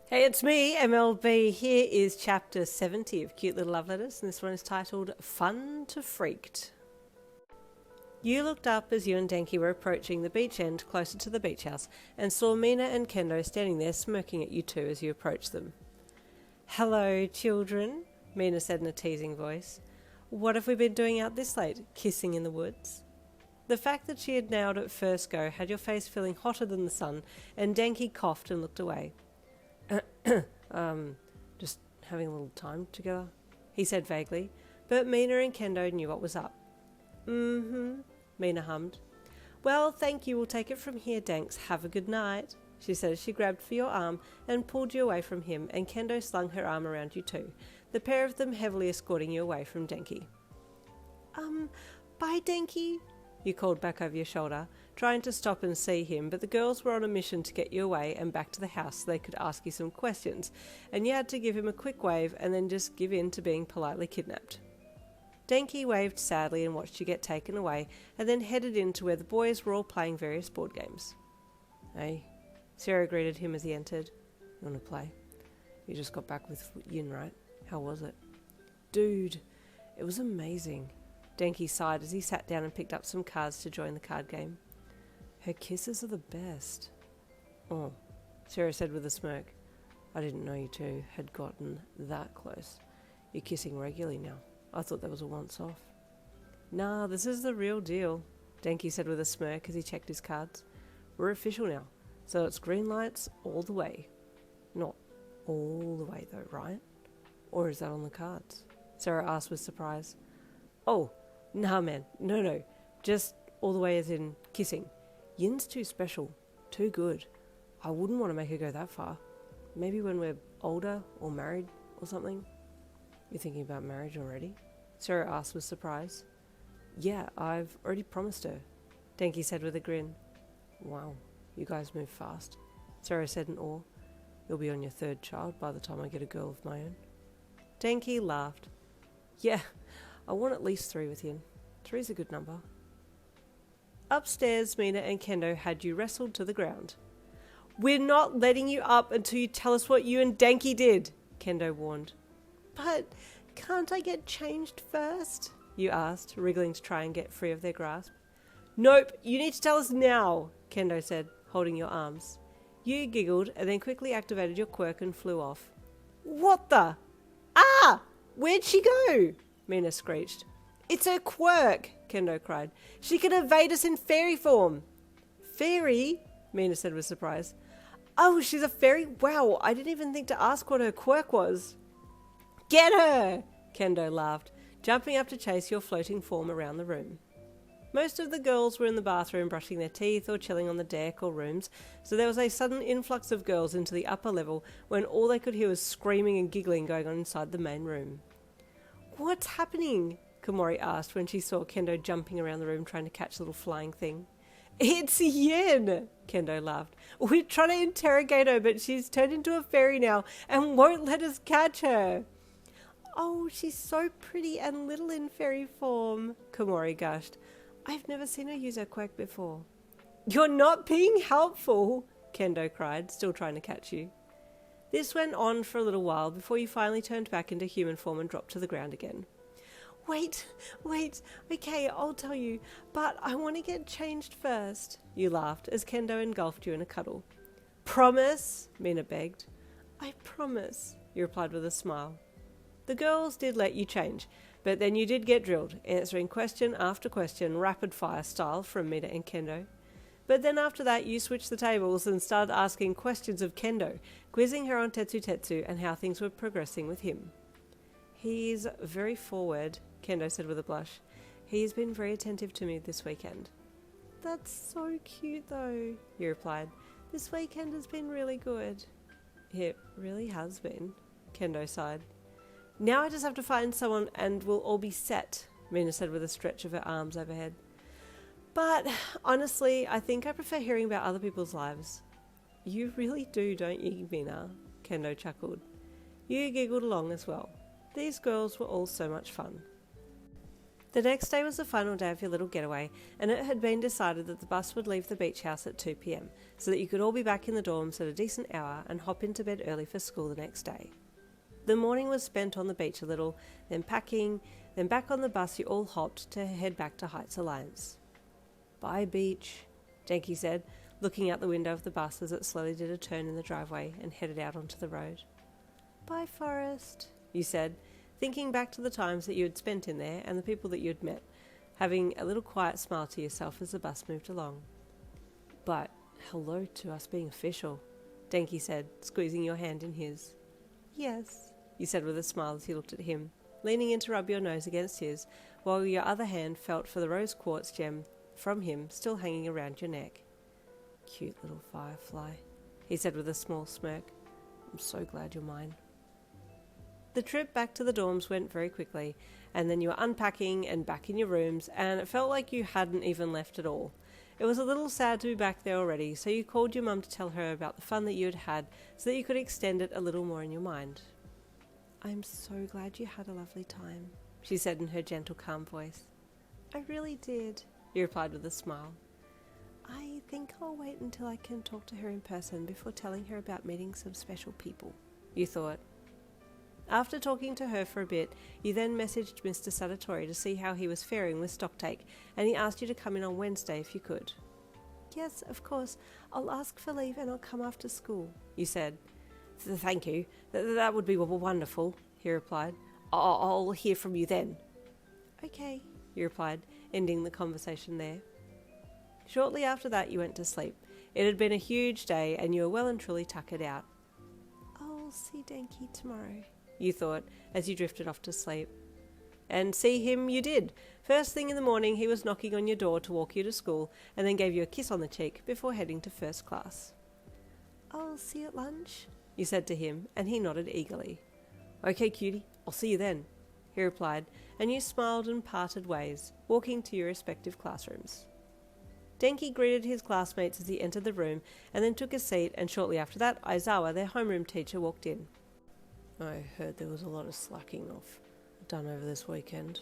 Hey, it's me, MLB. Here is chapter 70 of Cute Little Love Letters, and this one is titled Fun to Freaked. You looked up as you and Denki were approaching the beach end closer to the beach house and saw Mina and Kendo standing there smirking at you two as you approached them. Hello, children, Mina said in a teasing voice. What have we been doing out this late? Kissing in the woods? The fact that she had nailed at first go had your face feeling hotter than the sun, and Denki coughed and looked away. Just having a little time together, he said vaguely, but Mina and Kendo knew what was up. Mina hummed. Well, thank you, we'll take it from here, Danks. Have a good night, she said as she grabbed for your arm and pulled you away from him, and Kendo slung her arm around you too, the pair of them heavily escorting you away from Denki. Bye, Denki, you called back over your shoulder, trying to stop and see him, but the girls were on a mission to get you away and back to the house so they could ask you some questions, and you had to give him a quick wave and then just give in to being politely kidnapped. Denki waved sadly and watched you get taken away, and then headed in to where the boys were all playing various board games. Hey, Sarah greeted him as he entered. You want to play? You just got back with Yin, right? How was it? Dude, it was amazing. Denki sighed as he sat down and picked up some cards to join the card game. Her kisses are the best. Oh, Sarah said with a smirk. I didn't know you two had gotten that close. You're kissing regularly now. I thought that was a once-off. Nah, this is the real deal, Denki said with a smirk as he checked his cards. We're official now, so it's green lights all the way. Not all the way though, right? Or is that on the cards? Sarah asked with surprise. Oh, nah man, no. Just all the way as in kissing. Yin's too special, too good. I wouldn't want to make her go that far. Maybe when we're older or married or something. You're thinking about marriage already? Sarah asked with surprise. Yeah, I've already promised her, Denki said with a grin. Wow, you guys move fast, Sarah said in awe. You'll be on your third child by the time I get a girl of my own. Denki laughed. Yeah, I want at least 3 with Yin. 3's a good number. Upstairs, Mina and Kendo had you wrestled to the ground. We're not letting you up until you tell us what you and Denki did, Kendo warned. But can't I get changed first? You asked, wriggling to try and get free of their grasp. Nope, you need to tell us now, Kendo said, holding your arms. You giggled and then quickly activated your quirk and flew off. What the? Ah! Where'd she go? Mina screeched. It's her quirk, Kendo cried. She can evade us in fairy form. Fairy? Mina said with surprise. Oh, she's a fairy? Wow, I didn't even think to ask what her quirk was. Get her! Kendo laughed, jumping up to chase your floating form around the room. Most of the girls were in the bathroom brushing their teeth or chilling on the deck or rooms, so there was a sudden influx of girls into the upper level when all they could hear was screaming and giggling going on inside the main room. What's happening? Komori asked when she saw Kendo jumping around the room trying to catch a little flying thing. It's Yin, Kendo laughed. We're trying to interrogate her, but she's turned into a fairy now and won't let us catch her. Oh, she's so pretty and little in fairy form, Komori gushed. I've never seen her use her quirk before. You're not being helpful, Kendo cried, still trying to catch you. This went on for a little while before you finally turned back into human form and dropped to the ground again. Wait, okay, I'll tell you, but I want to get changed first, you laughed as Kendo engulfed you in a cuddle. Promise, Mina begged. I promise, you replied with a smile. The girls did let you change, but then you did get drilled, answering question after question, rapid-fire style from Mina and Kendo. But then after that, you switched the tables and started asking questions of Kendo, quizzing her on Tetsu and how things were progressing with him. He's very forward, Kendo said with a blush. He's been very attentive to me this weekend. That's so cute though, you replied. This weekend has been really good. It really has been, Kendo sighed. Now I just have to find someone and we'll all be set, Mina said with a stretch of her arms overhead. But honestly, I think I prefer hearing about other people's lives. You really do, don't you, Mina? Kendo chuckled. You giggled along as well. These girls were all so much fun. The next day was the final day of your little getaway, and it had been decided that the bus would leave the beach house at 2 p.m, so that you could all be back in the dorms at a decent hour and hop into bed early for school the next day. The morning was spent on the beach a little, then packing, then back on the bus you all hopped to head back to Heights Alliance. "Bye, beach," Denki said, looking out the window of the bus as it slowly did a turn in the driveway and headed out onto the road. "Bye, Forest," you said, thinking back to the times that you had spent in there and the people that you had met, having a little quiet smile to yourself as the bus moved along. "But hello to us being official," Denki said, squeezing your hand in his. "Yes," you said with a smile as he looked at him, leaning in to rub your nose against his, while your other hand felt for the rose quartz gem from him still hanging around your neck. "Cute little firefly," he said with a small smirk. "I'm so glad you're mine." The trip back to the dorms went very quickly, and then you were unpacking and back in your rooms, and it felt like you hadn't even left at all. It was a little sad to be back there already, so you called your mum to tell her about the fun that you had had so that you could extend it a little more in your mind. "I'm so glad you had a lovely time," she said in her gentle, calm voice. "I really did," he replied with a smile. "I think I'll wait until I can talk to her in person before telling her about meeting some special people," you thought. After talking to her for a bit, you then messaged Mr. Sadatori to see how he was faring with stocktake, and he asked you to come in on Wednesday if you could. "Yes, of course. I'll ask for leave and I'll come after school," you said. "Thank you. That would be wonderful," he replied. I'll hear from you then." "Okay," you replied, ending the conversation there. Shortly after that you went to sleep. It had been a huge day and you were well and truly tuckered out. "I'll see Denki tomorrow," you thought, as you drifted off to sleep. And see him you did. First thing in the morning he was knocking on your door to walk you to school, and then gave you a kiss on the cheek before heading to first class. "I'll see you at lunch," you said to him, and he nodded eagerly. "Okay, cutie, I'll see you then," he replied, and you smiled and parted ways, walking to your respective classrooms. Denki greeted his classmates as he entered the room, and then took a seat, and shortly after that Aizawa, their homeroom teacher, walked in. "I heard there was a lot of slacking off done over this weekend,"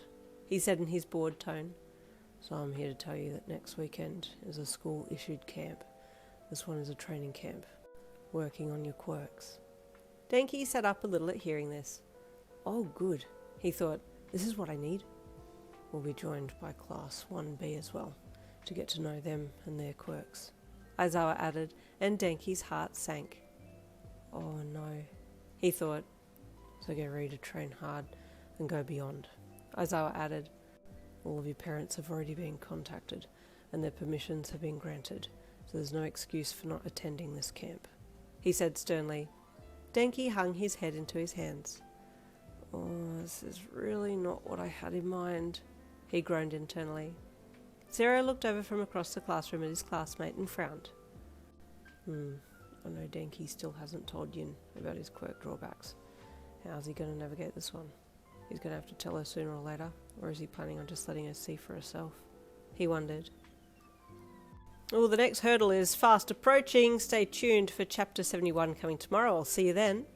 he said in his bored tone. "So I'm here to tell you that next weekend is a school-issued camp. This one is a training camp, working on your quirks." Denki sat up a little at hearing this. "Oh, good," he thought. "This is what I need." "We'll be joined by Class 1B as well, to get to know them and their quirks," Aizawa added, and Denki's heart sank. "Oh no," he thought. "So get ready to train hard and go beyond," Aizawa added. "All of your parents have already been contacted and their permissions have been granted, so there's no excuse for not attending this camp," he said sternly. Denki hung his head into his hands. "Oh, this is really not what I had in mind," he groaned internally. Zero looked over from across the classroom at his classmate and frowned. I know Denki still hasn't told Yin about his quirk drawbacks. How's he going to navigate this one? He's going to have to tell her sooner or later, or is he planning on just letting her see for herself?" he wondered. Well, the next hurdle is fast approaching. Stay tuned for Chapter 71 coming tomorrow. I'll see you then.